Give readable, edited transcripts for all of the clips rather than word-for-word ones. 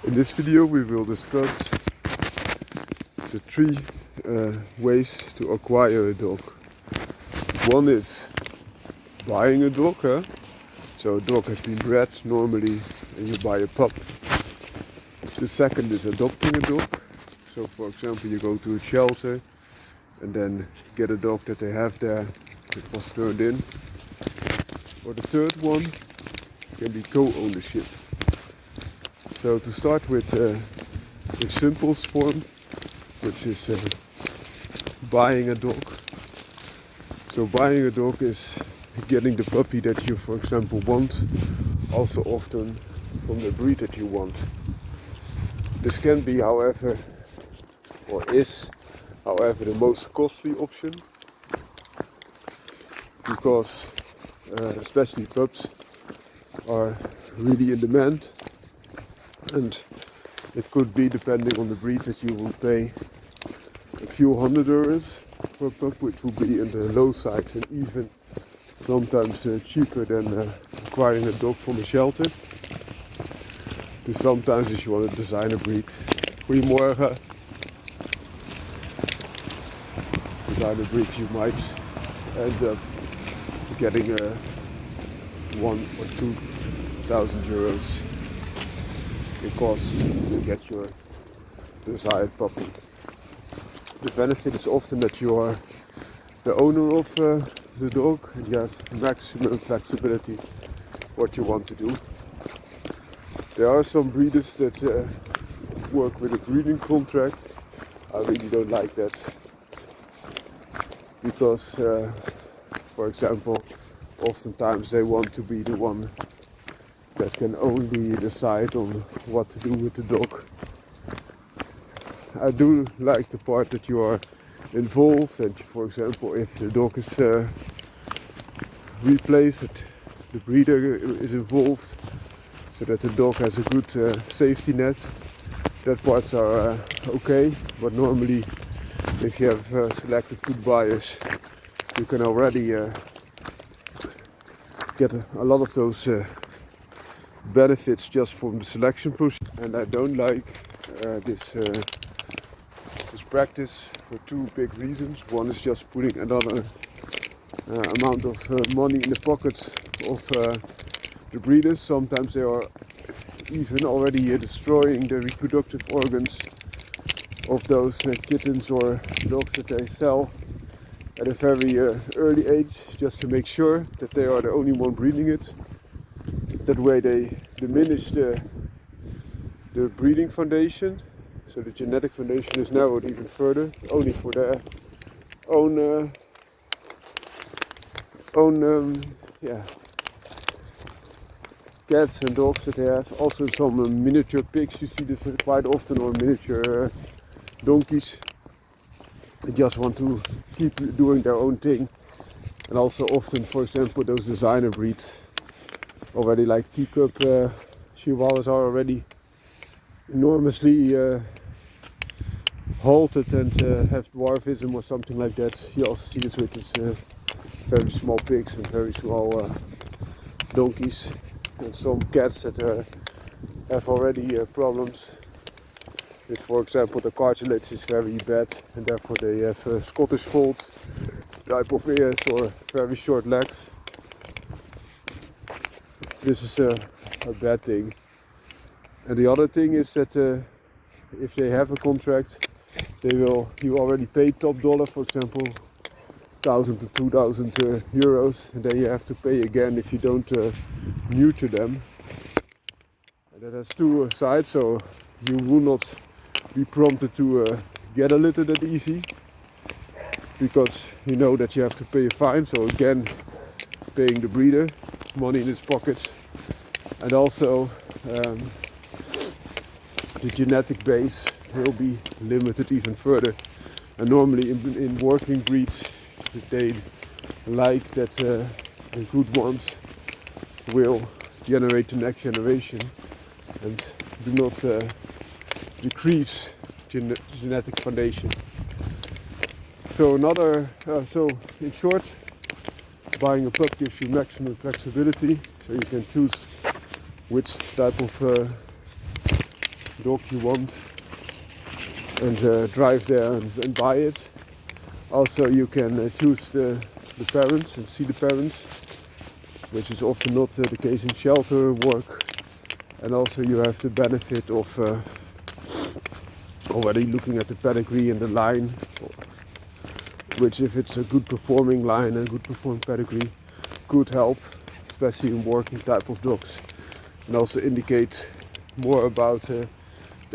In this video we will discuss the three ways to acquire a dog. One is buying a dog, so a dog has been bred normally and you buy a pup. The second is adopting a dog, so for example you go to a shelter and then get a dog that they have there that was turned in. Or the third one can be co-ownership. So to start with the simplest form, which is buying a dog. So buying a dog is getting the puppy that you, for example, want, also often from the breed that you want. This can be, however, or is, however, the most costly option, because especially pups are really in demand. And it could be, depending on the breed, that you will pay a few €100 for a pup, which will be in the low side and even sometimes cheaper than acquiring a dog from a shelter. Dus sometimes if you want a designer breed, goedemorgen, designer breed, you might end up getting €1,000 or €2,000 it costs to get your desired puppy. The benefit is often that you are the owner of the dog and you have maximum flexibility what you want to do. There are some breeders that work with a breeding contract. I really don't like that because, for example, oftentimes they want to be the one that can only decide on what to do with the dog. I do like the part that you are involved, and for example, if the dog is replaced, the breeder is involved, so that the dog has a good safety net. That parts are okay, but normally, if you have selected good buyers, you can already get a lot of those benefits just from the selection process. And I don't like this practice for two big reasons. One is just putting another amount of money in the pockets of the breeders. Sometimes they are even already destroying the reproductive organs of those kittens or dogs that they sell at a very early age, just to make sure that they are the only one breeding it. That way they diminish the breeding foundation, so the genetic foundation is narrowed even further, only for their own cats and dogs that they have. Also some miniature pigs, you see this quite often, or miniature donkeys. They just want to keep doing their own thing. And also often, for example, those designer breeds, already like teacup chihuahuas, are already enormously halted and have dwarfism or something like that. You also see this with these very small pigs and very small donkeys, and some cats that have already problems with, for example, the cartilage is very bad and therefore they have Scottish fold type of ears or very short legs. This is a bad thing. And the other thing is that if they have a contract, you already paid top dollar, for example, 1,000 to 2,000 euros, and then you have to pay again if you don't neuter them. And that has two sides, so you will not be prompted to get a litter that easy, because you know that you have to pay a fine, so again paying the breeder money in his pockets, and also the genetic base will be limited even further. And normally in working breeds they like that the good ones will generate the next generation and do not decrease genetic foundation. So in short, buying a pup gives you maximum flexibility, so you can choose which type of dog you want and drive there and buy it. Also you can choose the parents and see the parents, which is often not the case in shelter work. And also you have the benefit of already looking at the pedigree and the line, which if it's a good performing line and good performing pedigree could help, especially in working type of dogs, and also indicate more about the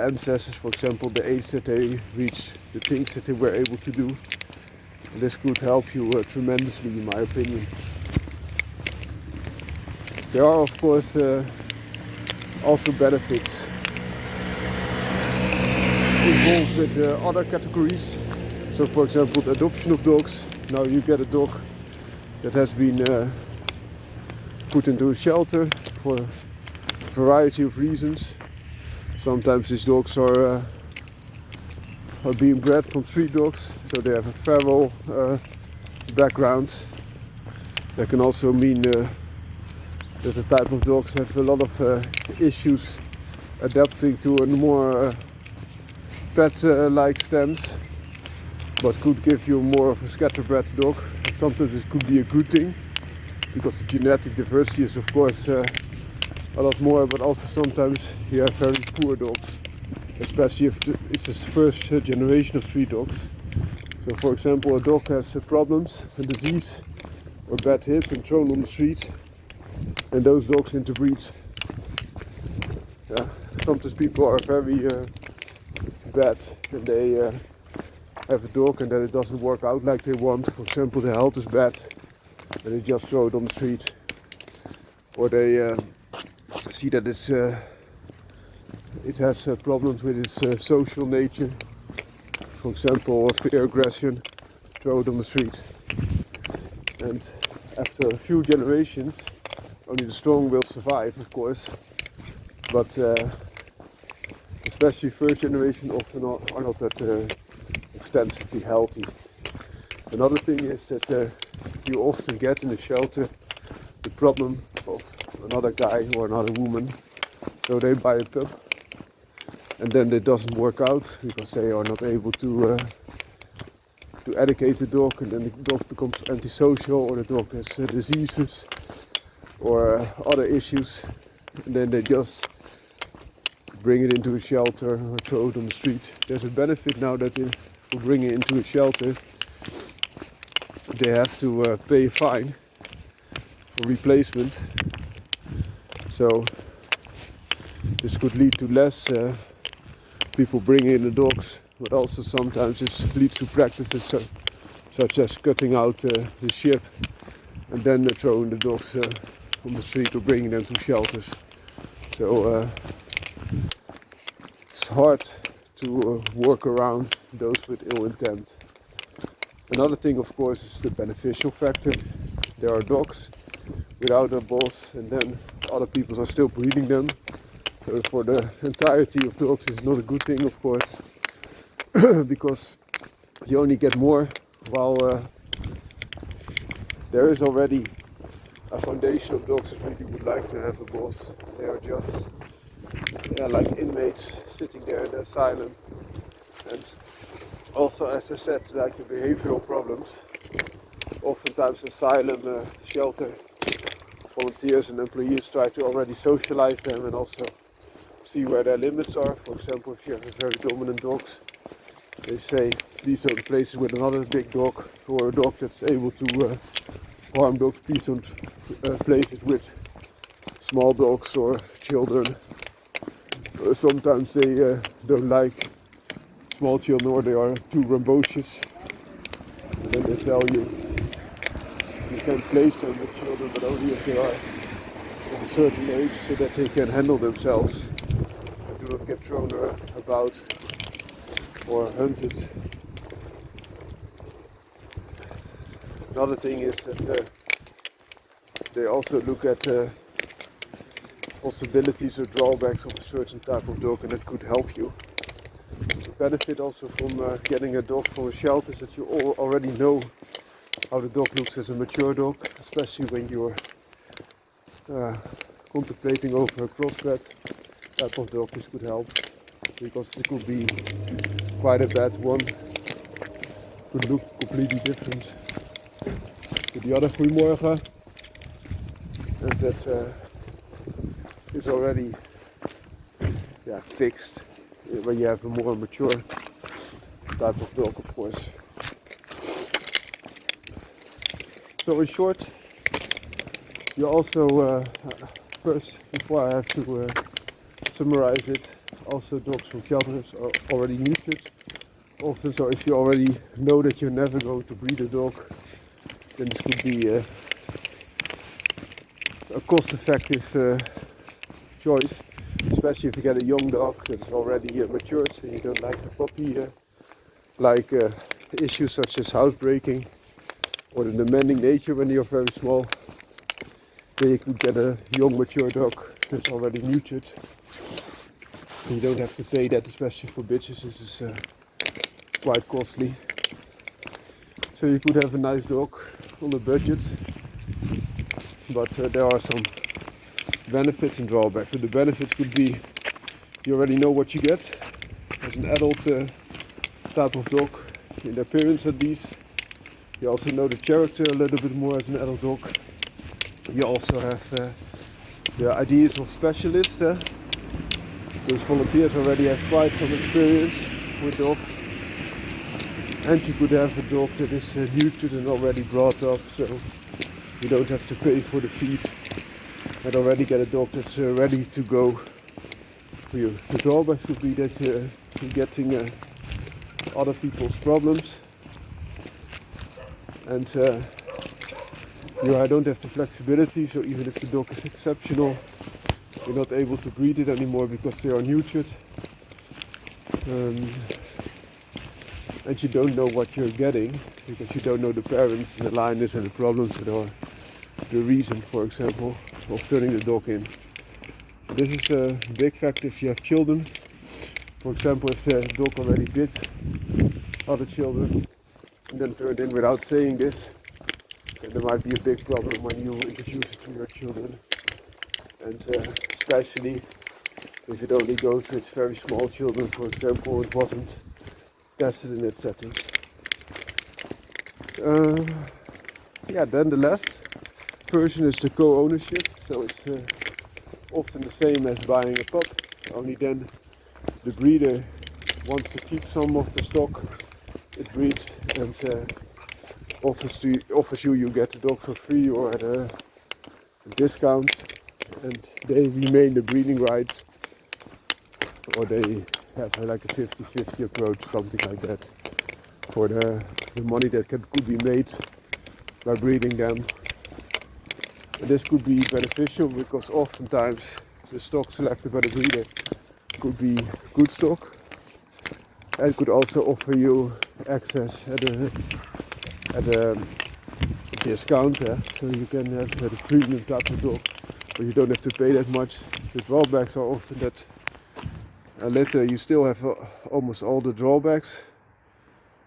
ancestors, for example the age that they reached, the things that they were able to do. And this could help you tremendously in my opinion. There are of course also benefits involved with other categories. So for example the adoption of dogs. Now you get a dog that has been put into a shelter for a variety of reasons. Sometimes these dogs are being bred from street dogs, so they have a feral background. That can also mean that the type of dogs have a lot of issues adapting to a more pet-like stance, but could give you more of a scatterbred dog. And sometimes it could be a good thing, because the genetic diversity is of course a lot more, but also sometimes you have very poor dogs, especially if it's the first generation of street dogs. So for example a dog has problems, a disease or bad hips and thrown on the street, and those dogs interbreed. Yeah, sometimes people are very bad and they have a dog and then it doesn't work out like they want. For example the health is bad and they just throw it on the street, or they see that it has problems with its social nature, for example fear, aggression, throw it on the street. And after a few generations only the strong will survive, of course, but especially first generation often are not that extensively healthy. Another thing is that you often get in a shelter the problem of another guy or another woman. So they buy a pup and then it doesn't work out because they are not able to educate the dog, and then the dog becomes antisocial, or the dog has diseases or other issues, and then they just bring it into a shelter or throw it on the street. There's a benefit now that for bringing it into a shelter they have to pay a fine for replacement. So this could lead to less people bringing in the dogs, but also sometimes this leads to practices such as cutting out the ship and then throwing the dogs on the street or bringing them to shelters. So it's hard to work around those with ill intent. Another thing of course is the beneficial factor. There are dogs without a boss and then other people are still breeding them. So for the entirety of dogs it's not a good thing of course, because you only get more, while there is already a foundation of dogs that really would like to have a boss. They are just like inmates sitting there in the asylum. And also, as I said, like the behavioral problems. Oftentimes asylum shelter volunteers and employees try to already socialize them and also see where their limits are. For example, if you have very dominant dogs, they say please don't place it with another big dog, or a dog that's able to harm dogs, please don't place it with small dogs or children. Sometimes they don't like small children, or they are too rambunctious, and then they tell you you can place them with children, but only if they are at a certain age so that they can handle themselves and do not get thrown about or hunted. Another thing is that they also look at possibilities or drawbacks of a certain type of dog, and that could help you. The benefit also from getting a dog from a shelter is that you already know how the dog looks as a mature dog, especially when you're contemplating over a crossbred type of dog. This could help. because it could be quite a bad one. Could look completely different to the other goedemorgen, and that is already fixed when you have a more mature type of dog, of course. So in short, you also first, before I have to summarize it, also dogs from shelters are already neutered often. So if you already know that you're never going to breed a dog, then this could be a cost-effective choice, especially if you get a young dog that's already matured and you don't like the puppy, issues such as housebreaking or the demanding nature when you're very small. Then you could get a young mature dog that's already neutered. You don't have to pay that, especially for bitches. This is quite costly. So you could have a nice dog on a budget, but there are some benefits and drawbacks. So the benefits could be you already know what you get as an adult type of dog, in appearance at least. You also know the character a little bit more as an adult dog. You also have the ideas of specialists. Those volunteers already have quite some experience with dogs. And you could have a dog that is neutered and already brought up, so you don't have to pay for the feed. And already get a dog that's ready to go for you. The drawbacks could be that you're getting other people's problems. And I don't have the flexibility, so even if the dog is exceptional, you're not able to breed it anymore because they are neutered. And you don't know what you're getting because you don't know the parents and the lineage and the problems that are the reason, for example, of turning the dog in. This is a big factor if you have children. For example, if the dog already bit other children and then turned in without saying this, then there might be a big problem when you introduce it to your children. And especially if it only goes with very small children, for example, it wasn't tested in that setting. Then the last version is the co-ownership. So it's often the same as buying a pup, only then the breeder wants to keep some of the stock it breeds and offers you get the dog for free or at a discount, and they remain the breeding rights, or they have like a 50-50 approach, something like that, for the money that could be made by breeding them. And this could be beneficial because oftentimes the stock selected by the breeder could be good stock and could also offer you access at a discount, so you can have the premium type of dog, but you don't have to pay that much. The drawbacks are often that a litter you still have almost all the drawbacks.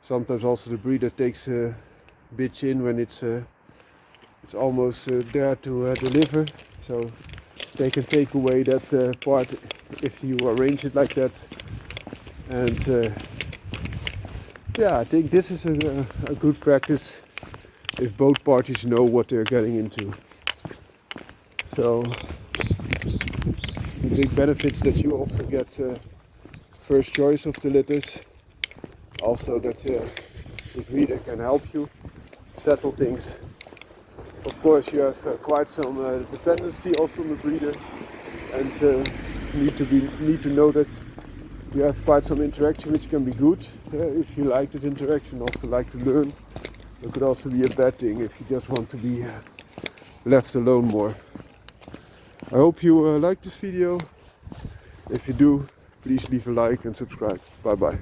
Sometimes also the breeder takes a bitch in when it's almost there to deliver, so they can take away that part if you arrange it like that. And I think this is a good practice if both parties know what they're getting into. So the big benefits that you often get first choice of the litters, also that the breeder can help you settle things. Of course you have quite some dependency also on the breeder, and need to know that you have quite some interaction, which can be good if you like this interaction, also like to learn. It could also be a bad thing if you just want to be left alone more. I hope you like this video. If you do, please leave a like and subscribe. Bye bye.